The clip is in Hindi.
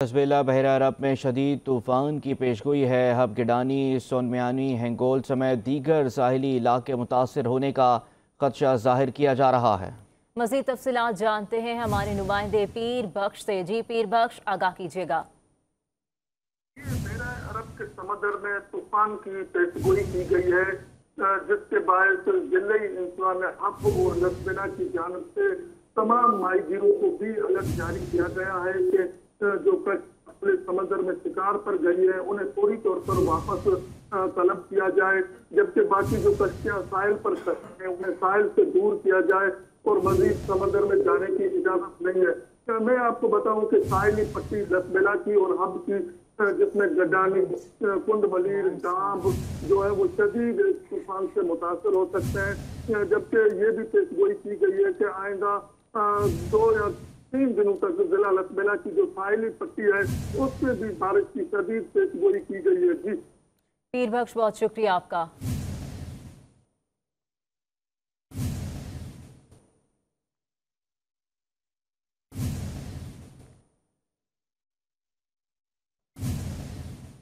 वेनेजुएला बहरा अरब में शदीद तूफ़ान की पेशगोई है। हबगिडानी, सोनमियानी, हेंगोल समेत दीगर साहिली इलाके मुतासर होने का खदशा जाहिर किया जा रहा है। मज़ीद तफसीलात जानते हैं हमारे नुमाइंदे पीर बख्श से। जी पीर बख्श, आगाह कीजिएगा। बहरा अरब के समंदर में तूफान की पेशगोई की गई है, जिसके बायस जिले इंतजाम हब और लसबेला की जानब से तमाम माहीगीरों को भी अलर्ट जारी किया गया है कि जो कश्ती समंदर में शिकार पर गई है उन्हें फौरी तौर पर वापस तलब किया जाए, जबकि बाकी जो कश्तियां साहिल पर खड़ी हैं उन्हें साहिल से दूर किया जाए और मजीद समंदर में जाने की इजाजत नहीं है। मैं आपको बताऊं कि साहिली पट्टी लसबेला की और हब की, जिसमें गडानी, कुंड मलीर, डांब जो है वो शदीद तूफान से मुतासर हो सकते हैं, जबकि ये भी पेशगोई की गई है कि आइंदा 2 या 3 दिनों तक जिला लसबेला की जो साहिली पट्टी है उसमें भी बारिश की शदीद पेशगोई की गई है। जी पीर बख्श, बहुत शुक्रिया आपका।